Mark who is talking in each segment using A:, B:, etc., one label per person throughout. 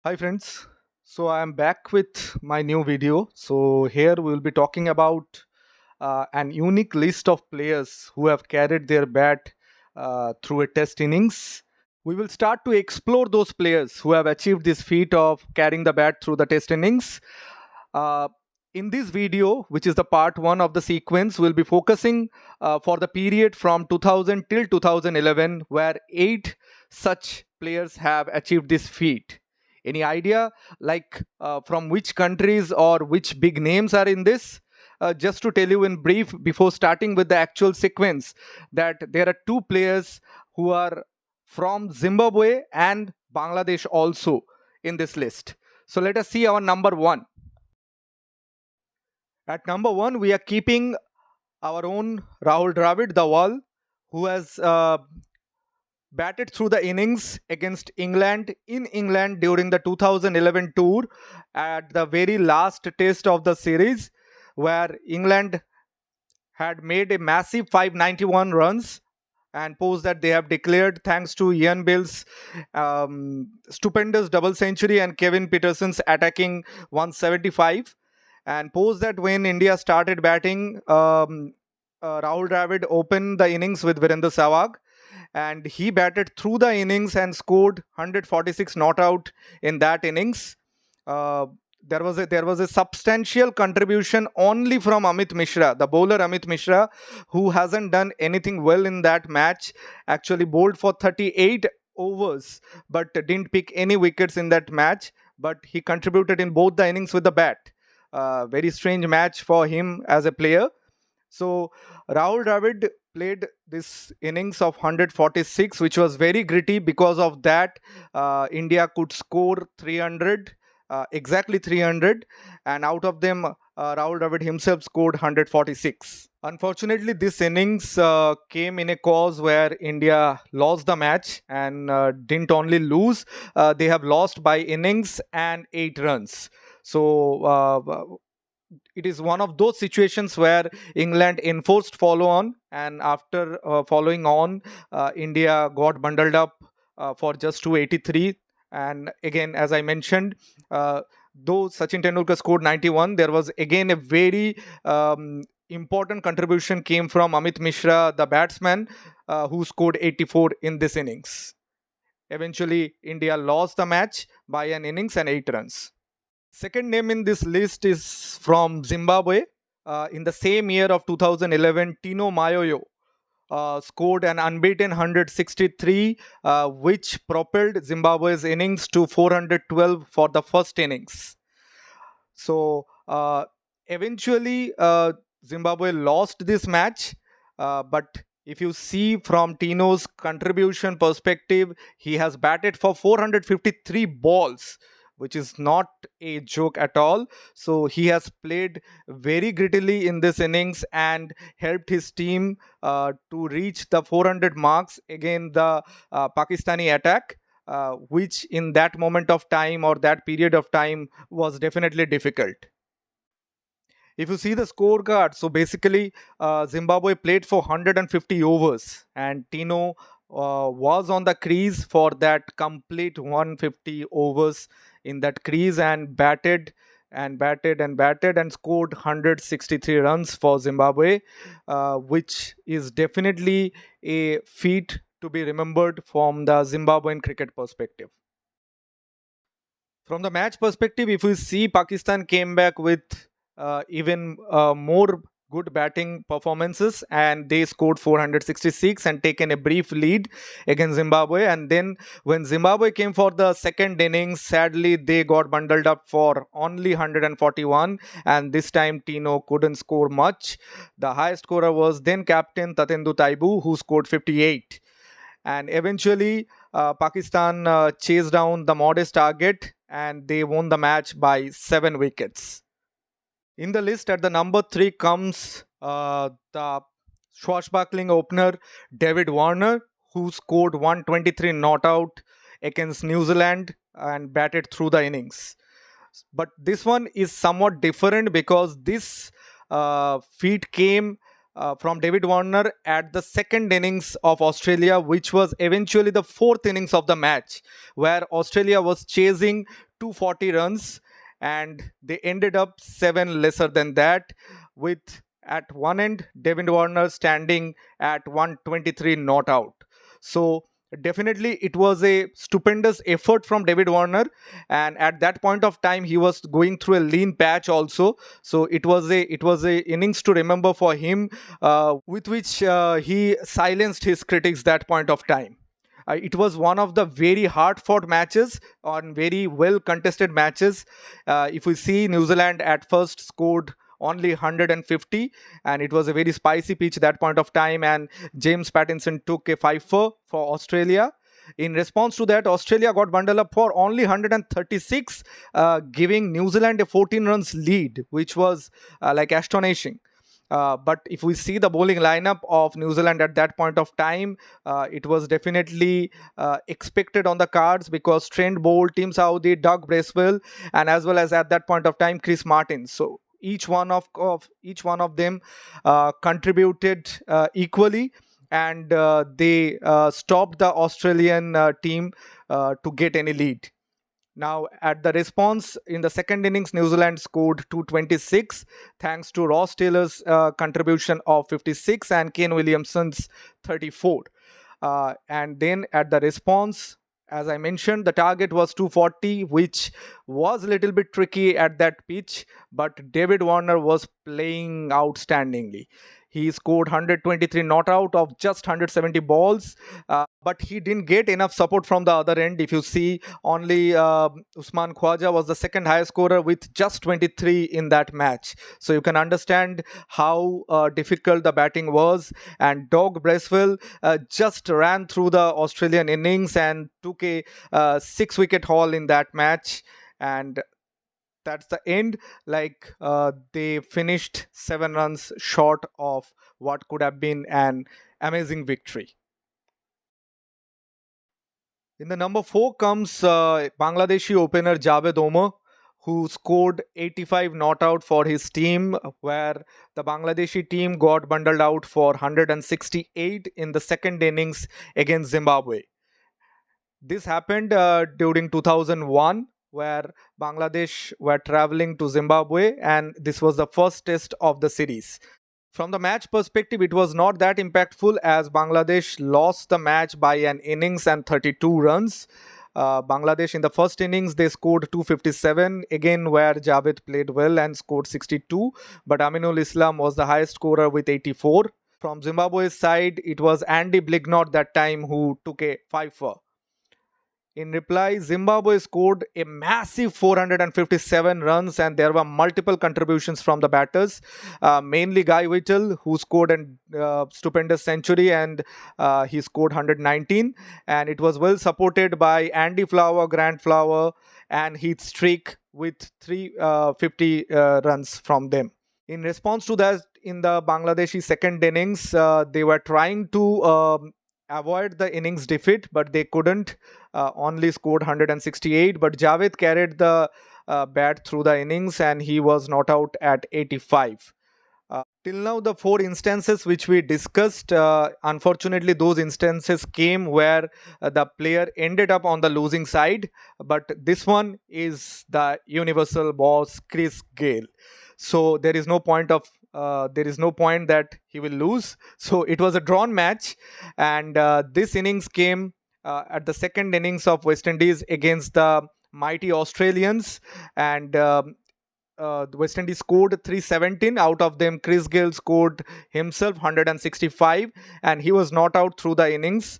A: Hi friends. So I am back with my new video. So here we will be talking about an unique list of players who have carried their bat through a test innings. We will start to explore those players who have achieved this feat of carrying the bat through the test innings. Uh, in this video, which is the part one of the sequence, we'll be focusing for the period from 2000 till 2011, where eight such players have achieved this feat. Any idea, like from which countries or which big names are in this? Just to tell you in brief, before starting with the actual sequence, that there are two players who are from Zimbabwe and Bangladesh also in this list. So let us see our number one. At number one, we are keeping our own Rahul Dravid, the wall, who has batted through the innings against England in England during the 2011 tour at the very last test of the series, where England had made a massive 591 runs, and post that they have declared thanks to Ian Bill's stupendous double century and Kevin Peterson's attacking 175. And post that when India started batting, Rahul Dravid opened the innings with Virendra Sehwag, and he batted through the innings and scored 146 not out in that innings. Uh, there was a substantial contribution only from Amit Mishra, the bowler Amit Mishra, who hasn't done anything well in that match. Actually bowled for 38 overs, but didn't pick any wickets in that match. But he contributed in both the innings with the bat. Very strange match for him as a player. So Rahul Dravid played this innings of 146, which was very gritty. Because of that, India could score 300, exactly 300, and out of them, Rahul Dravid himself scored 146. Unfortunately, this innings came in a cause where India lost the match, and didn't only lose, they have lost by innings and 8 runs. So it is one of those situations where England enforced follow on, and after following on, India got bundled up for just 283. And again, as I mentioned, though Sachin Tendulkar scored 91, there was again a very important contribution came from Amit Mishra, the batsman, who scored 84 in this innings. Eventually, India lost the match by an innings and 8 runs. Second name in this list is from Zimbabwe. In the same year of 2011, Tino Mayoyo scored an unbeaten 163, which propelled Zimbabwe's innings to 412 for the first innings. So eventually, Zimbabwe lost this match, but if you see from Tino's contribution perspective, he has batted for 453 balls, which is not a joke at all. So he has played very grittily in this innings and helped his team to reach the 400 marks against the Pakistani attack, which in that moment of time or that period of time was definitely difficult. If you see the scorecard, so basically Zimbabwe played for 150 overs, and Tino was on the crease for that complete 150 overs in that crease, and batted and batted and batted and scored 163 runs for Zimbabwe, which is definitely a feat to be remembered from the Zimbabwean cricket perspective. From the match perspective, if we see, Pakistan came back with even more good batting performances, and they scored 466 and taken a brief lead against Zimbabwe. And then when Zimbabwe came for the second innings, sadly they got bundled up for only 141, and this time Tino couldn't score much. The highest scorer was then captain Tatendu Taibu, who scored 58. And eventually, Pakistan chased down the modest target, and they won the match by 7 wickets. In the list at the number three comes the swashbuckling opener David Warner, who scored 123 not out against New Zealand and batted through the innings. But this one is somewhat different because this feat came from David Warner at the second innings of Australia, which was eventually the fourth innings of the match, where Australia was chasing 240 runs, and they ended up seven lesser than that, with at one end Devin Warner standing at 123 not out. So definitely it was a stupendous effort from David Warner, and at that point of time he was going through a lean patch also. So it was a innings to remember for him, with which he silenced his critics that point of time. It was one of the very hard fought matches, on very well contested matches. If we see, New Zealand at first scored only 150, and it was a very spicy pitch that point of time, and James Pattinson took a 5 for Australia. In response to that, Australia got bundled up for only 136, giving New Zealand a 14 runs lead, which was like astonishing. But if we see the bowling lineup of New Zealand at that point of time, it was definitely expected on the cards, because Trent bowled Tim Southee, Doug Bracewell, and as well as at that point of time Chris Martin. So each one of them contributed equally, and they stopped the Australian team to get any lead. Now, at the response in the second innings, New Zealand scored 226 thanks to Ross Taylor's contribution of 56 and Kane Williamson's 34. And then at the response, as I mentioned, the target was 240, which was a little bit tricky at that pitch, but David Warner was playing outstandingly. He scored 123 not out of just 170 balls, but he didn't get enough support from the other end. If you see, only Usman Khwaja was the second highest scorer with just 23 in that match. So you can understand how difficult the batting was. And Doug Bracewell just ran through the Australian innings and took a 6 wicket haul in that match. And that's the end. Like, they finished 7 runs short of what could have been an amazing victory. In the number 4 comes Bangladeshi opener Javed Omar, who scored 85 not out for his team, where the Bangladeshi team got bundled out for 168 in the second innings against Zimbabwe. This happened during 2001, where Bangladesh were traveling to Zimbabwe, and this was the first test of the series. From the match perspective, it was not that impactful, as Bangladesh lost the match by an innings and 32 runs. Bangladesh in the first innings they scored 257, again where Javed played well and scored 62, but Aminul Islam was the highest scorer with 84. From Zimbabwe's side, it was Andy Blignot that time who took a 5 for. In reply, Zimbabwe scored a massive 457 runs, and there were multiple contributions from the batters, mainly Guy Whittle, who scored a stupendous century, and he scored 119. And it was well supported by Andy Flower, Grant Flower, and Heath Streak with 350 runs from them. In response to that, in the Bangladeshi second innings, they were trying to avoid the innings defeat, but they couldn't. Only scored 168, but Javed carried the bat through the innings, and he was not out at 85. Till now, the four instances which we discussed, unfortunately, those instances came where the player ended up on the losing side. But this one is the universal boss, Chris Gale. So there is no point that he will lose. So it was a drawn match, and this innings came at the second innings of West Indies against the mighty Australians, and the West Indies scored 317. Out of them, Chris Gale scored himself 165, and he was not out through the innings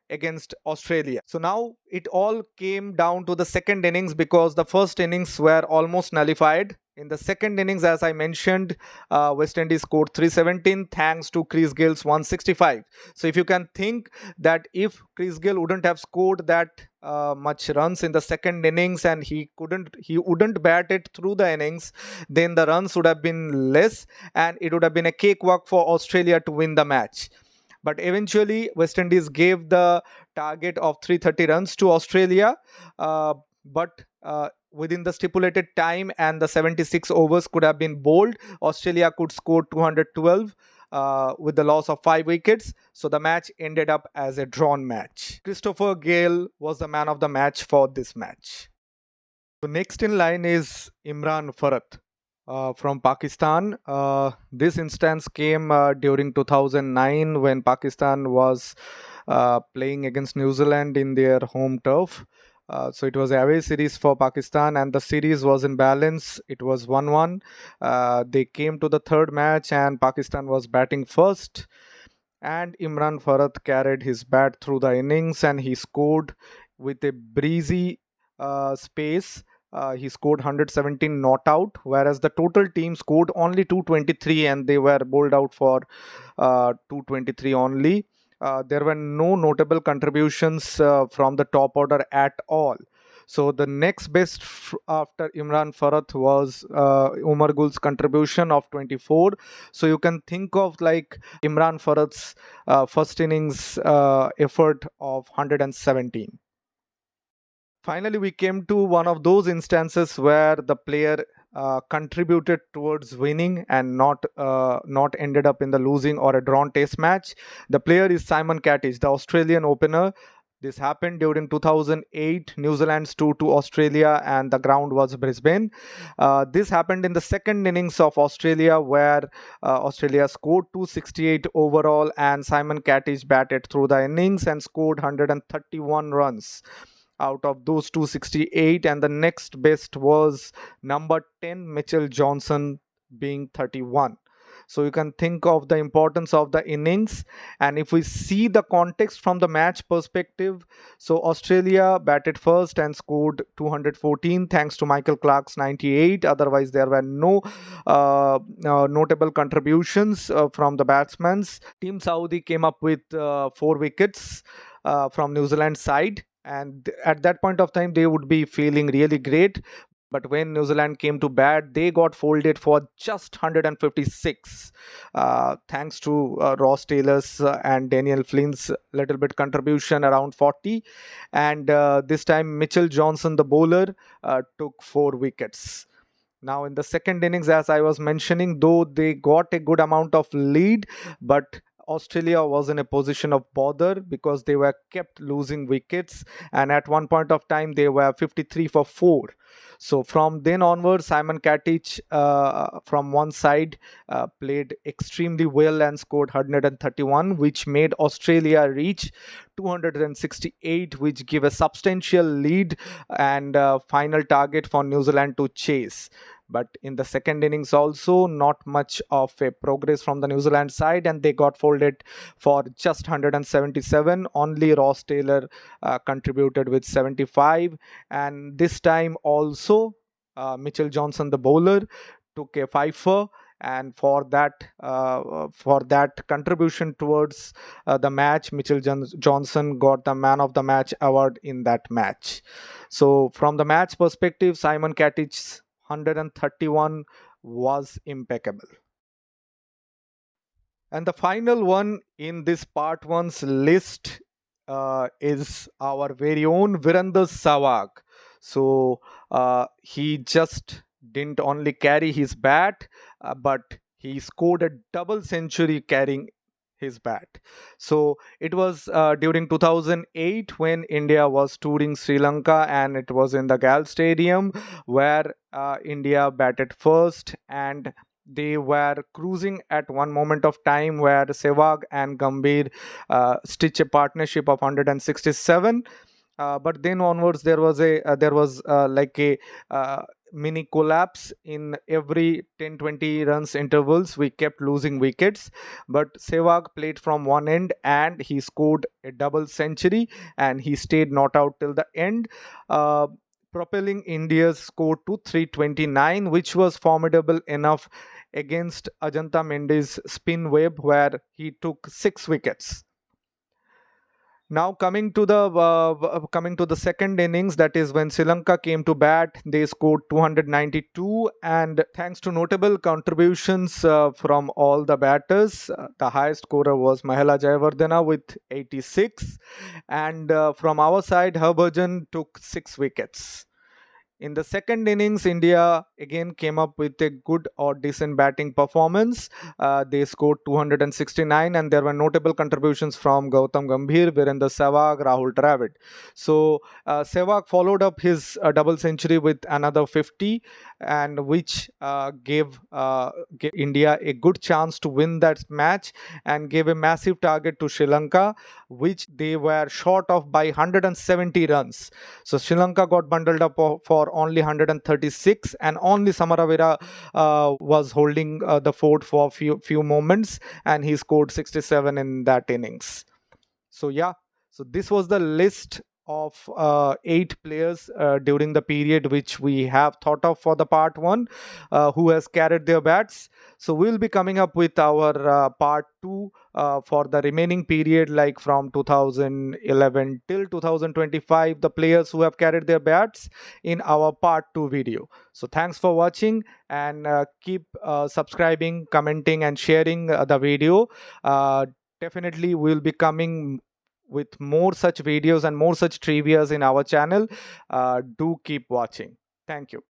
A: against Australia. So now it all came down to the second innings, because the first innings were almost nullified. In the second innings, as I mentioned, West Indies scored 317 thanks to Chris Gale's 165. So if you can think that if Chris Gale wouldn't have scored that much runs in the second innings, and he wouldn't bat it through the innings, then the runs would have been less, and it would have been a cakewalk for Australia to win the match. But eventually, West Indies gave the target of 330 runs to Australia. But within the stipulated time and the 76 overs could have been bowled, Australia could score 212 with the loss of 5 wickets. So the match ended up as a drawn match. Christopher Gale was the man of the match for this match. So next in line is Imran Farhat from Pakistan. This instance came during 2009 when Pakistan was playing against New Zealand in their home turf. So it was a away series for Pakistan, and the series was in balance. It was 1-1. They came to the third match, and Pakistan was batting first. And Imran Farhat carried his bat through the innings, and he scored with a breezy space. He scored 117 not out, whereas the total team scored only 223, and they were bowled out for 223 only. There were no notable contributions from the top order at all. So the next best after Imran Farhat was Umar Gul's contribution of 24. So you can think of like Imran Farhat's first innings effort of 117. Finally, we came to one of those instances where the player contributed towards winning and not ended up in the losing or a drawn test match. The player is Simon Cattich, the Australian opener. This happened during 2008, New Zealand's tour to Australia, and the ground was Brisbane. This happened in the second innings of Australia, where Australia scored 268 overall, and Simon Cattich batted through the innings and scored 131 runs out of those 268, and the next best was number 10 Mitchell Johnson being 31. So you can think of the importance of the innings. And if we see the context from the match perspective, so Australia batted first and scored 214 thanks to Michael Clark's 98. Otherwise there were no notable contributions from the batsmen. Team Saudi came up with 4 wickets from New Zealand side, and at that point of time they would be feeling really great. But when New Zealand came to bat, they got folded for just 156, thanks to Ross Taylor's and Daniel Flynn's little bit contribution around 40. And this time Mitchell Johnson, the bowler, took 4 wickets. Now, in the second innings, as I was mentioning, though they got a good amount of lead, but Australia was in a position of bother because they were kept losing wickets, and at one point of time they were 53 for 4. So from then onwards, Simon Cattich from one side played extremely well and scored 131, which made Australia reach 268, which gave a substantial lead and final target for New Zealand to chase. But in the second innings, also not much of a progress from the New Zealand side, and they got folded for just 177. Only Ross Taylor contributed with 75, and this time also Mitchell Johnson, the bowler, took a fifer, and for that contribution towards the match, Mitchell Johnson got the man of the match award in that match. So from the match perspective, Simon Cattich's 131 was impeccable. And the final one in this part one's list is our very own Virender Sehwag. So he just didn't only carry his bat, but he scored a double century carrying his bat. So it was during 2008 when India was touring Sri Lanka, and it was in the Gal Stadium where India batted first, and they were cruising at one moment of time where Sehwag and Gambhir stitch a partnership of 167. But then onwards there was like a mini collapse. In every 10-20 runs intervals we kept losing wickets, but Sehwag played from one end and he scored a double century, and he stayed not out till the end, uh, propelling India's score to 329, which was formidable enough against Ajanta Mendes spin web where he took 6 wickets. Now coming to the second innings, that is when Sri Lanka came to bat, they scored 292, and thanks to notable contributions from all the batters, the highest scorer was Mahela Jayawardena with 86, and from our side, Harbhajan took 6 wickets. In the second innings, India again came up with a good or decent batting performance. They scored 269, and there were notable contributions from Gautam Gambhir, Virendra Sehwag, Rahul Dravid. So Sehwag followed up his double century with another 50, and which gave India a good chance to win that match and gave a massive target to Sri Lanka, which they were short of by 170 runs. So Sri Lanka got bundled up for only 136, and only Samaravira was holding the fort for few moments, and he scored 67 in that innings. So yeah, so this was the list of 8 players during the period which we have thought of for the part one, who has carried their bats. So we'll be coming up with our part two for the remaining period, like from 2011 till 2025, the players who have carried their bats in our part two video. So thanks for watching, and keep subscribing, commenting, and sharing the video. Definitely we'll be coming with more such videos and more such trivias in our channel. Do keep watching. Thank you.